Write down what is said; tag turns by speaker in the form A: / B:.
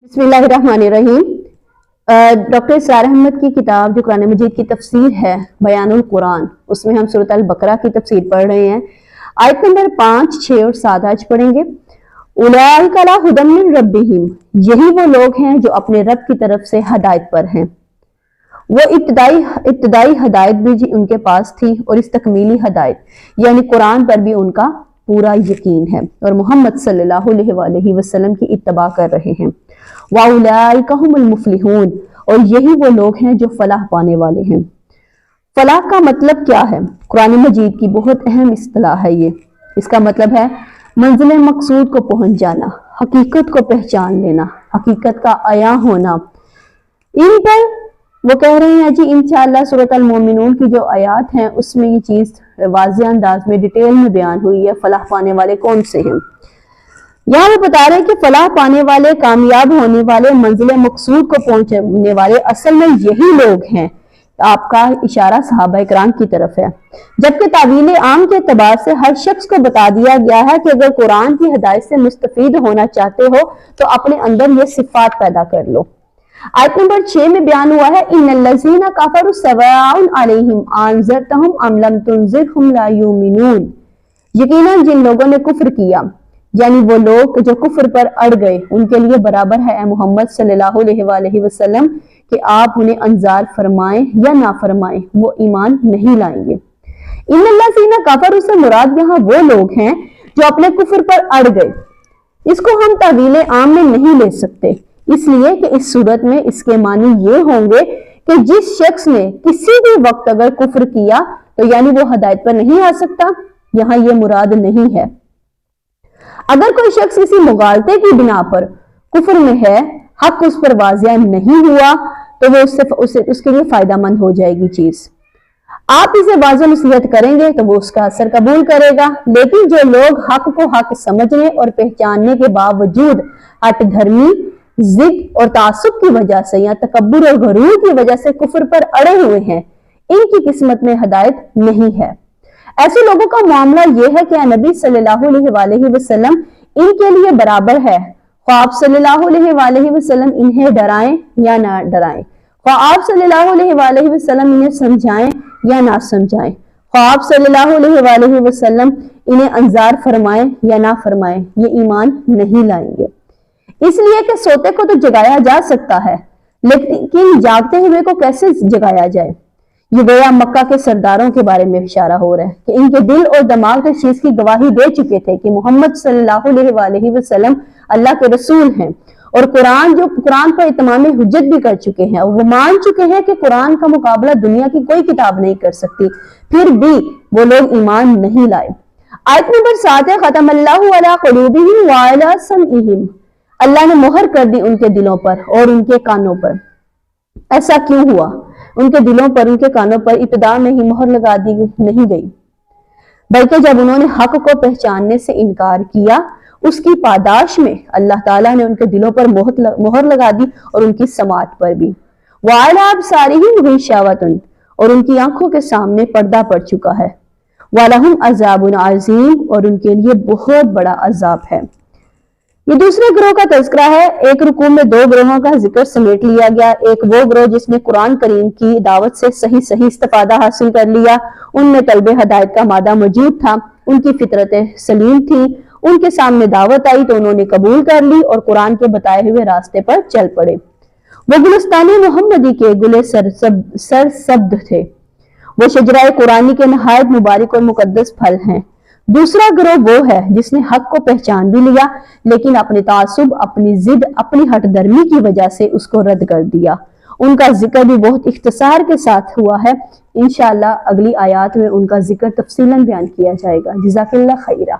A: بسم اللہ الرحمن الرحیم۔ ڈاکٹر اسرار احمد کی کتاب جو قرآن مجید کی تفسیر ہے بیان القرآن، اس میں ہم سورۃ البقرہ کی تفسیر پڑھ رہے ہیں۔ آیت نمبر 5، 6 اور 7 آج پڑھیں گے۔ اولئک علی ھدی من ربہم، یہی وہ لوگ ہیں جو اپنے رب کی طرف سے ہدایت پر ہیں۔ وہ ابتدائی ہدایت بھی ان کے پاس تھی اور اس تکمیلی ہدایت یعنی قرآن پر بھی ان کا پورا یقین ہے اور محمد صلی اللہ علیہ وآلہ وسلم کی اتباع کر رہے ہیں۔ وَأُولَئِكَ هُمُ الْمُفْلِحُونَ، اور یہی وہ لوگ ہیں جو فلاح پانے والے ہیں۔ فلاح کا مطلب کیا ہے؟ قرآن مجید کی بہت اہم اصطلاح ہے یہ۔ اس کا مطلب ہے منزل مقصود کو پہنچ جانا، حقیقت کو پہچان لینا، حقیقت کا عیاں ہونا۔ ان پر وہ کہہ رہے ہیں جی انشاءاللہ سورۃ المومنون کی جو آیات ہیں اس میں یہ چیز واضح انداز میں ڈیٹیل میں بیان ہوئی ہے، فلاح پانے والے کون سے ہیں۔ یہاں وہ بتا رہے ہیں کہ فلاح پانے والے، کامیاب ہونے والے، منزل مقصود کو پہنچنے والے اصل میں یہی لوگ ہیں۔ آپ کا اشارہ صحابہ کرام کی طرف ہے، جبکہ تعویل عام کے اعتبار سے ہر شخص کو بتا دیا گیا ہے کہ اگر قرآن کی ہدایت سے مستفید ہونا چاہتے ہو تو اپنے اندر یہ صفات پیدا کر لو۔ آیت نمبر 6 میں بیان ہوا ہے ان الذین کفروا سواء علیہم انذرتہم ام لم تنذرہم لا یؤمنون، یقیناً جن لوگوں نے کفر کیا یعنی وہ لوگ جو کفر پر اڑ گئے، ان کے لیے برابر ہے اے محمد صلی اللہ علیہ وآلہ وسلم کہ آپ انہیں انذار فرمائیں یا نہ فرمائیں، وہ ایمان نہیں لائیں گے۔ ان الذین کفروا سے مراد یہاں وہ لوگ ہیں جو اپنے کفر پر اڑ گئے۔ اس کو ہم تعویل عام میں نہیں لے سکتے، اس لیے کہ اس صورت میں اس کے معنی یہ ہوں گے کہ جس شخص نے کسی بھی وقت اگر کفر کیا تو یعنی وہ ہدایت پر نہیں آ سکتا، یہاں یہ مراد نہیں ہے۔ اگر کوئی شخص کسی مغالطے کی بنا پر کفر میں ہے، حق اس پر واضح نہیں ہوا تو وہ اس کے لیے فائدہ مند ہو جائے گی چیز۔ آپ اسے واضح نصیحت کریں گے تو وہ اس کا اثر قبول کرے گا، لیکن جو لوگ حق کو حق سمجھنے اور پہچاننے کے باوجود ہٹ دھرمی، ضد اور تعصب کی وجہ سے یا تکبر اور غرور کی وجہ سے کفر پر اڑے ہوئے ہیں، ان کی قسمت میں ہدایت نہیں ہے۔ ایسے لوگوں کا معاملہ یہ ہے کہ نبی صلی اللہ علیہ وآلہ وسلم ان کے لیے برابر ہے، خواہ آپ صلی اللہ علیہ وآلہ وسلم انہیں ڈرائیں یا نہ ڈرائیں، خواہ آپ صلی اللہ علیہ وآلہ وسلم انہیں سمجھائیں یا نہ سمجھائیں، خواہ آپ صلی اللہ علیہ وآلہ وسلم انہیں انذار فرمائیں یا نہ فرمائیں، یہ ایمان نہیں لائیں گے۔ اس لیے کہ سوتے کو تو جگایا جا سکتا ہے، لیکن جاگتے ہوئے کو کیسے جگایا جائے؟ یہ گویا مکہ کے سرداروں کے بارے میں اشارہ ہو رہا ہے کہ ان کے دل اور دماغ اس چیز کی گواہی دے چکے تھے کہ محمد صلی اللہ علیہ وآلہ وسلم اللہ کے رسول ہیں، اور قرآن پر اتمام حجت بھی کر چکے ہیں، اور وہ مان چکے ہیں کہ قرآن کا مقابلہ دنیا کی کوئی کتاب نہیں کر سکتی، پھر بھی وہ لوگ ایمان نہیں لائے۔ آیت نمبر 7 ہے ختم اللہ علی قلوبہم وعلی سمعہم، اللہ نے مہر کر دی ان کے دلوں پر اور ان کے کانوں پر۔ ایسا کیوں ہوا؟ ان کے دلوں پر، ان کے کانوں پر ابتدا میں ہی مہر لگا دی نہیں گئی، بلکہ جب انہوں نے حق کو پہچاننے سے انکار کیا، اس کی پاداش میں اللہ تعالیٰ نے ان کے دلوں پر مہر لگا دی اور ان کی سماعت پر بھی۔ وَعَلَىٰ أَبْصَارِهِمْ غِشَاوَةٌ، اور ان کی آنکھوں کے سامنے پردہ پڑ چکا ہے۔ وَلَهُمْ عَذَابٌ عَظِيمٌ، اور ان کے لیے بہت بڑا عذاب ہے۔ یہ دوسرے گروہ کا تذکرہ ہے۔ ایک رکوع میں دو گروہوں کا ذکر سمیٹ لیا گیا۔ ایک وہ گروہ جس نے قرآن کریم کی دعوت سے صحیح استفادہ حاصل کر لیا، ان میں طلب ہدایت کا مادہ موجود تھا، ان کی فطرت سلیم تھی، ان کے سامنے دعوت آئی تو انہوں نے قبول کر لی اور قرآن کے بتائے ہوئے راستے پر چل پڑے۔ وہ گلستان محمدی کے گلے سرسبد تھے، وہ شجرہ قرآنی کے نہایت مبارک اور مقدس پھل ہیں۔ دوسرا گروہ وہ ہے جس نے حق کو پہچان بھی لیا لیکن اپنے تعصب، اپنی ضد، اپنی ہٹ درمی کی وجہ سے اس کو رد کر دیا۔ ان کا ذکر بھی بہت اختصار کے ساتھ ہوا ہے، انشاءاللہ اگلی آیات میں ان کا ذکر تفصیلاً بیان کیا جائے گا۔ جزاک اللہ خیرہ۔